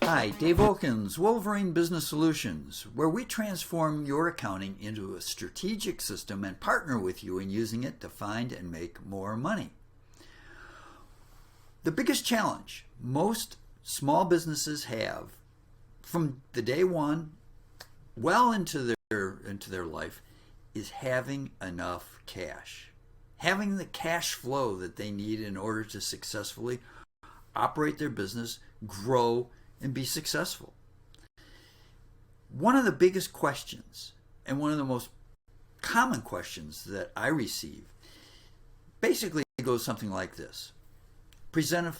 Hi, Dave Wilkins, Wolverine Business Solutions, where we transform your accounting into a strategic system and partner with you in using it to find and make more money. The biggest challenge most small businesses have from the day one well into their life is having enough cash. Having the cash flow that they need in order to successfully operate their business, grow, and be successful. One of the biggest questions, and one of the most common questions that I receive, basically goes something like this. Present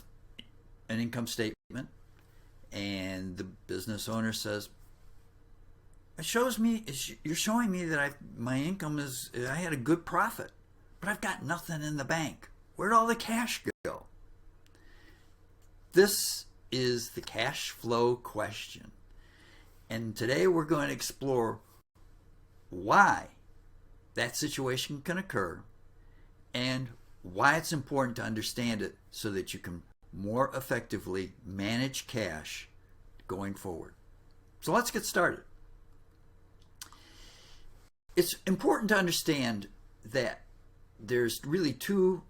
an income statement, and the business owner says, you're showing me that my income I had a good profit, but I've got nothing in the bank. Where'd all the cash go? This is the cash flow question. And today we're going to explore why that situation can occur and why it's important to understand it so that you can more effectively manage cash going forward. So let's get started. It's important to understand that there's really two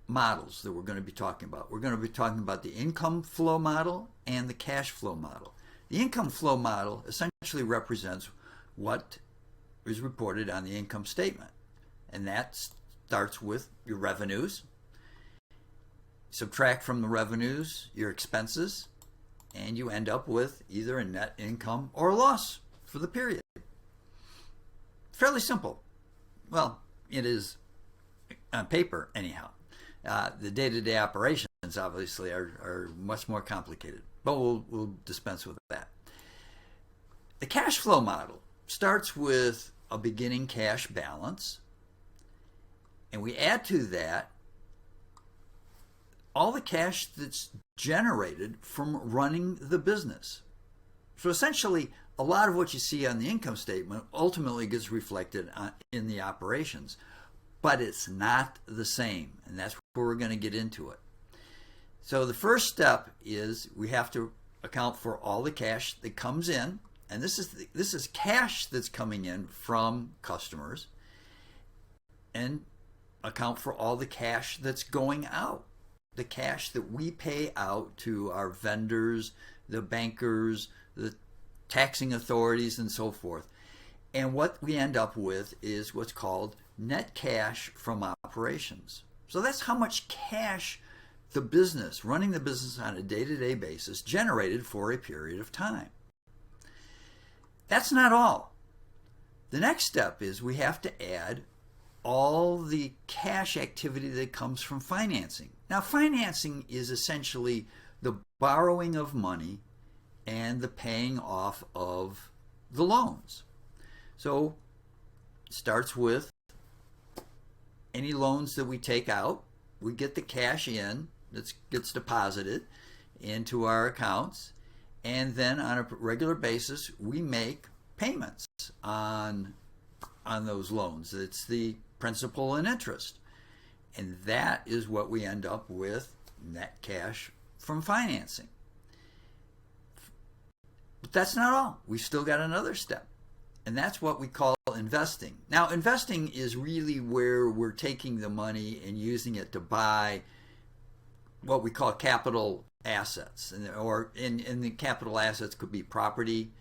models that we're going to be talking about. We're going to be talking about the income flow model and the cash flow model. The income flow model essentially represents what is reported on the income statement, and that starts with your revenues. Subtract from the revenues your expenses, and you end up with either a net income or a loss for the period. Fairly simple. Well, it is on paper anyhow. The day-to-day operations obviously are much more complicated, but we'll dispense with that. The cash flow model starts with a beginning cash balance, and we add to that all the cash that's generated from running the business. So essentially, a lot of what you see on the income statement ultimately gets reflected in the operations. But it's not the same, and that's where we're going to get into it. So the first step is we have to account for all the cash that comes in, and this is cash that's coming in from customers, and account for all the cash that's going out, the cash that we pay out to our vendors, the bankers, the taxing authorities, and so forth. And what we end up with is what's called net cash from operations. So that's how much cash the business, running the business on a day-to-day basis, generated for a period of time. That's not all. The next step is we have to add all the cash activity that comes from financing. Now, financing is essentially the borrowing of money and the paying off of the loans. So it starts with any loans that we take out. We get the cash in that gets deposited into our accounts, and then on a regular basis we make payments on those loans. It's the principal and interest, and that is what we end up with, net cash from financing. But that's not all. We've still got another step, and that's what we call investing. Now, investing is really where we're taking the money and using it to buy what we call capital assets, or in the capital assets could be property,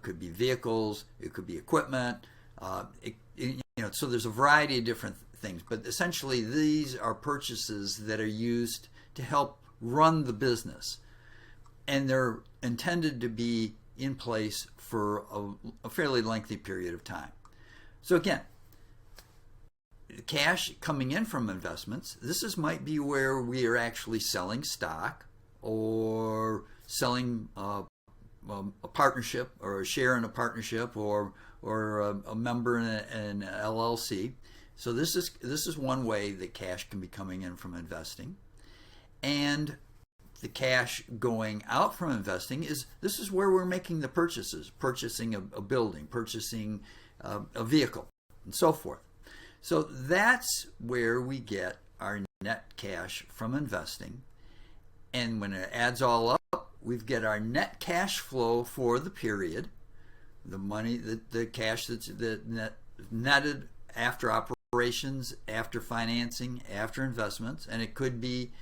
could be vehicles, it could be equipment. So there's a variety of different things, but essentially these are purchases that are used to help run the business, and they're intended to be in place for a fairly lengthy period of time. So again, cash coming in from investments, might be where we are actually selling stock or selling a partnership or a share in a partnership or a member in an LLC. So this is one way that cash can be coming in from investing. And the cash going out from investing is where we're making the purchases, purchasing a building, purchasing a vehicle, and so forth. So that's where we get our net cash from investing. And when it adds all up, we get our net cash flow for the period, the money, the cash that's netted after operations, after financing, after investments, and it could be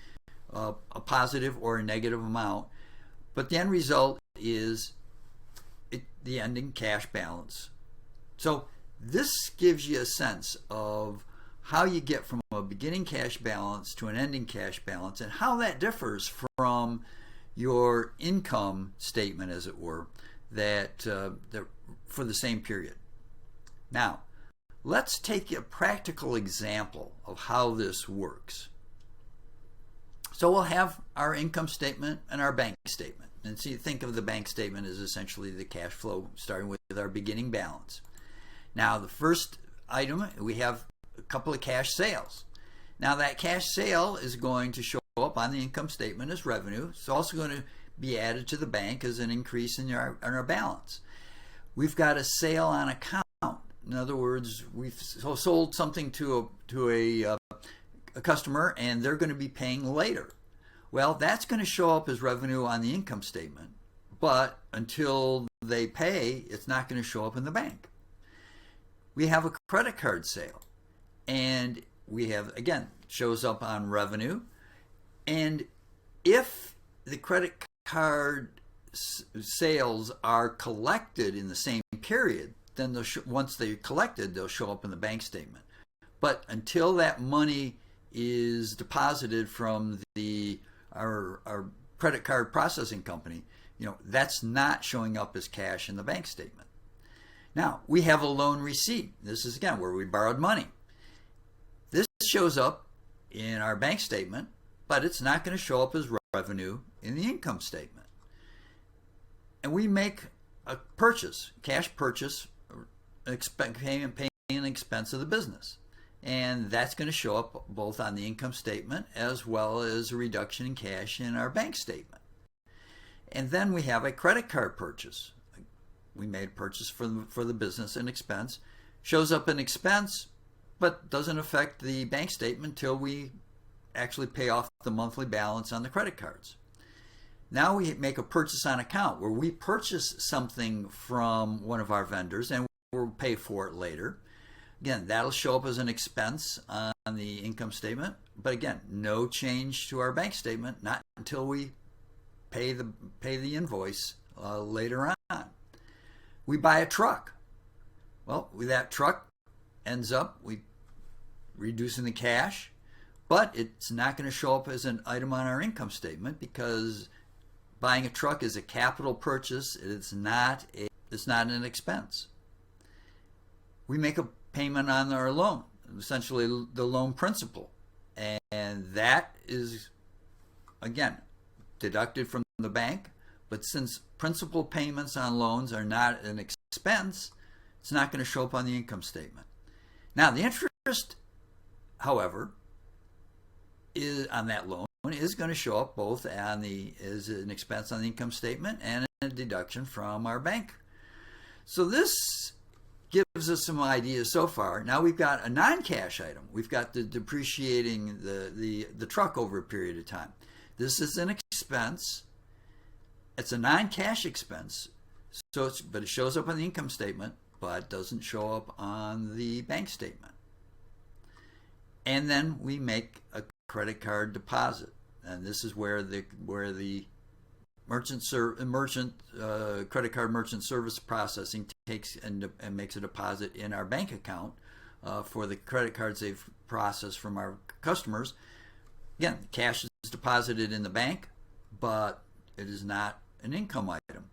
a positive or a negative amount. But the end result is the ending cash balance. So this gives you a sense of how you get from a beginning cash balance to an ending cash balance, and how that differs from your income statement, as it were, that for the same period. Now, let's take a practical example of how this works. So we'll have our income statement and our bank statement. And so you think of the bank statement as essentially the cash flow, starting with our beginning balance. Now, the first item, we have a couple of cash sales. Now, that cash sale is going to show up on the income statement as revenue. It's also going to be added to the bank as an increase in our balance. We've got a sale on account. In other words, we've sold something to a customer, and they're going to be paying later. Well, that's going to show up as revenue on the income statement, but until they pay, it's not going to show up in the bank. We have a credit card sale, and we have, again, shows up on revenue. And if the credit card sales are collected in the same period, then once they're collected, they'll show up in the bank statement. But until that money is deposited from our credit card processing company, that's not showing up as cash in the bank statement. Now, we have a loan receipt. This is, again, where we borrowed money. This shows up in our bank statement, but it's not going to show up as revenue in the income statement. And we make a purchase, cash purchase, paying an expense of the business. And that's going to show up both on the income statement as well as a reduction in cash in our bank statement. And then we have a credit card purchase. We made a purchase for the business, an expense. Shows up an expense, but doesn't affect the bank statement until we actually pay off the monthly balance on the credit cards. Now we make a purchase on account, where we purchase something from one of our vendors and we'll pay for it later. Again, that'll show up as an expense on the income statement, but again, no change to our bank statement, not until we pay the invoice later on. We buy a truck. Well, that truck ends up reducing the cash, but it's not going to show up as an item on our income statement because buying a truck is a capital purchase. It's not an expense. We make a payment on our loan, essentially the loan principal, and that is, again, deducted from the bank. But since principal payments on loans are not an expense, it's not going to show up on the income statement. Now, the interest, however, on that loan is going to show up both as an expense on the income statement and a deduction from our bank. So this gives us some ideas so far. Now we've got a non-cash item. We've got the depreciating the truck over a period of time. This is an expense. It's a non-cash expense, but it shows up on the income statement, but doesn't show up on the bank statement. And then we make a credit card deposit, and this is where the credit card merchant service processing takes and makes a deposit in our bank account for the credit cards they've processed from our customers. Again, cash is deposited in the bank, but it is not an income item.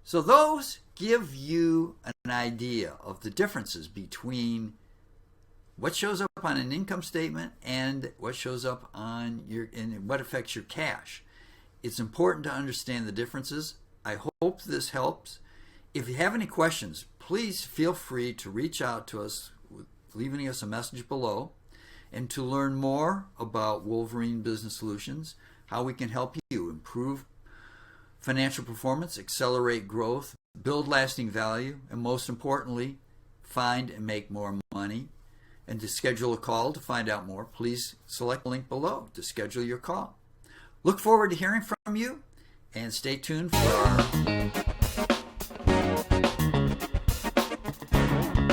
So those give you an idea of the differences between what shows up on an income statement and what shows up on and what affects your cash. It's important to understand the differences. I hope this helps. If you have any questions, please feel free to reach out to us, leaving us a message below. And to learn more about Wolverine Business Solutions, how we can help you improve financial performance, accelerate growth, build lasting value, and most importantly, find and make more money. And to schedule a call to find out more, please select the link below to schedule your call. Look forward to hearing from you, and stay tuned for our